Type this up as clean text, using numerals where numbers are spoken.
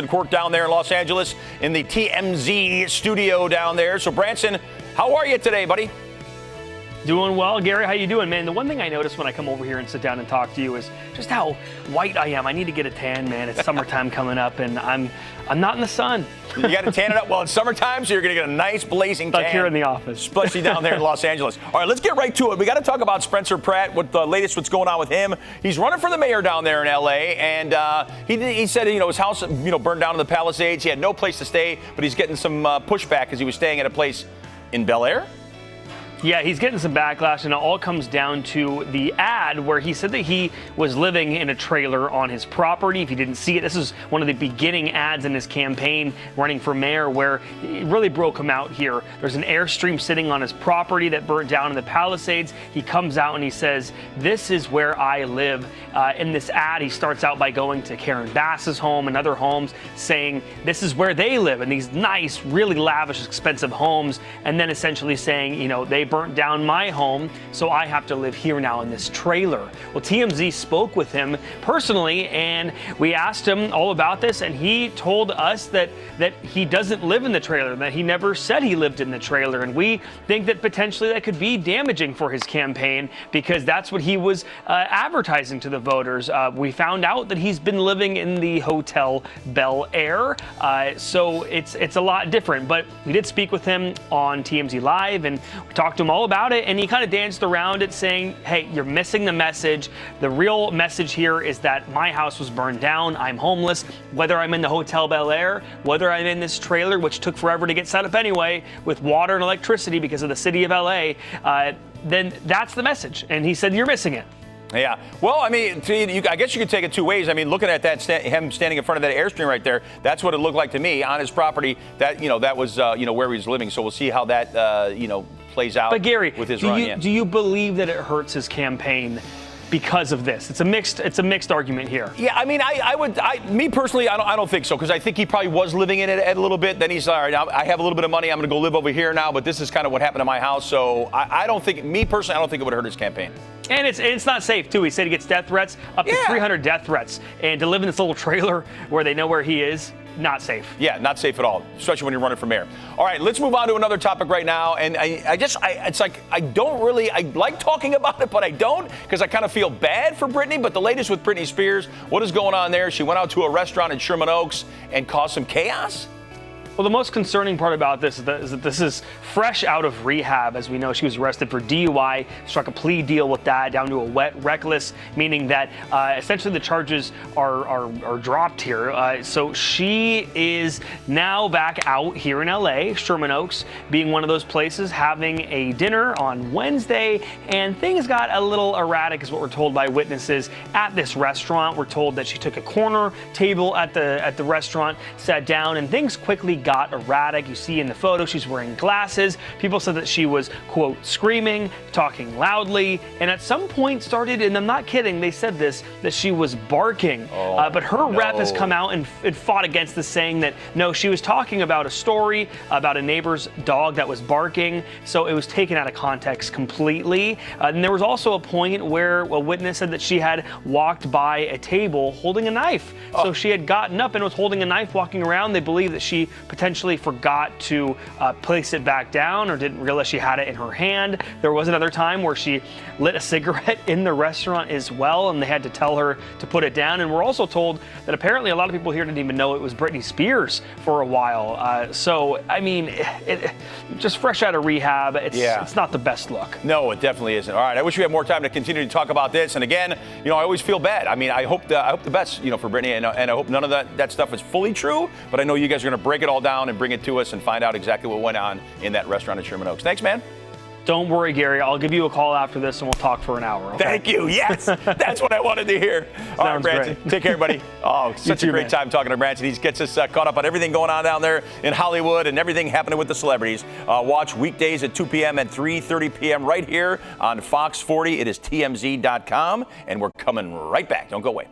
Court down there in Los Angeles in the TMZ studio down there. So Branson, how are you today, buddy? Doing well, Gary. How you doing, man? The one thing I notice when I come over here and sit down and talk to you is just how white I am. I need to get a tan, man. It's summertime coming up, and I'm not in the sun. You got to tan it up. Well, it's summertime, so you're going to get a nice blazing tan. Stuck here in the office. Especially down there in Los Angeles. All right, let's get right to it. We got to talk about Spencer Pratt, what the latest, what's going on with him. He's running for the mayor down there in L.A., and he said, his house, burned down in the Palisades. He had no place to stay, but he's getting some pushback because he was staying at a place in BEL-AIR. Yeah, he's getting some backlash, and it all comes down to the ad where he said that he was living in a trailer on his property. If you didn't see it, this is one of the beginning ads in his campaign running for mayor where it really broke him out here. There's an airstream sitting on his property that burnt down in the Palisades. He comes out and he says, "This is where I live." In this ad, he starts out by going to Karen Bass's home and other homes, saying this is where they live in these nice, really lavish, expensive homes, and then essentially saying, they burnt down my home, so I have to live here now in this trailer. Well, TMZ spoke with him personally, and we asked him all about this, and he told us that he doesn't live in the trailer, that he never said he lived in the trailer, and we think that potentially that could be damaging for his campaign because that's what he was advertising to the voters. We found out that he's been living in the hotel BEL-AIR, so it's a lot different, but we did speak with him on TMZ Live, and we talked to him all about it, and he kind of danced around it saying, hey, you're missing the message. The real message here is that my house was burned down. I'm homeless. Whether I'm in the Hotel BEL-AIR, whether I'm in this trailer, which took forever to get set up anyway, with water and electricity because of the city of LA, then that's the message. And he said, you're missing it. Yeah. Well, I guess you could take it two ways. Him standing in front of that airstream right there, that's what it looked like to me on his property. That was where he was living. So we'll see how that plays out. But Gary, with his do you believe that it hurts his campaign because of this? It's a mixed argument here. Yeah, me personally, I don't think so, because I think he probably was living in it a little bit. Then he's all right. I have a little bit of money. I'm going to go live over here now. But this is kind of what happened to my house. So I don't think, me personally, I don't think it would hurt his campaign. And it's not safe too. He said he gets death threats, up to 300 death threats, and to live in this little trailer where they know where he is. Not safe. Yeah, not safe at all, especially when you're running for mayor. All right, let's move on to another topic right now. And I like talking about it, but I don't, because I kind of feel bad for Britney. But the latest with Britney Spears, what is going on there? She went out to a restaurant in Sherman Oaks and caused some chaos. Well, the most concerning part about this is that this is fresh out of rehab. As we know, she was arrested for DUI, struck a plea deal with that, down to a reckless, meaning that essentially the charges are dropped here. So she is now back out here in LA, Sherman Oaks, being one of those places, having a dinner on Wednesday, and things got a little erratic, is what we're told by witnesses at this restaurant. We're told that she took a corner table at the restaurant, sat down, and things quickly got erratic. You see in the photo, she's wearing glasses. People said that she was, quote, screaming, talking loudly, and at some point started, and I'm not kidding, they said this, that she was barking. But her rep has come out and fought against this, saying that, no, she was talking about a story about a neighbor's dog that was barking, so it was taken out of context completely. And there was also a point where a witness said that she had walked by a table holding a knife. So she had gotten up and was holding a knife walking around. They believe that she potentially forgot to place it back down or didn't realize she had it in her hand. There was another time where she lit a cigarette in the restaurant as well, and they had to tell her to put it down. And we're also told that apparently a lot of people here didn't even know it was Britney Spears for a while. Just fresh out of rehab, it's not the best look. No, it definitely isn't. All right, I wish we had more time to continue to talk about this. And again, I always feel bad. I hope the best, for Britney, and I hope none of that stuff is fully true. But I know you guys are going to break it all down and bring it to us and find out exactly what went on in that restaurant at Sherman Oaks. Thanks, man. Don't worry, Gary. I'll give you a call after this and we'll talk for an hour. Okay? Thank you. Yes, that's what I wanted to hear. All right, Branson. Take care, everybody. Oh, such a great time talking to Branson. He gets us caught up on everything going on down there in Hollywood and everything happening with the celebrities. Watch weekdays at 2 p.m. and 3:30 p.m. right here on Fox 40. It is TMZ.com, and we're coming right back. Don't go away.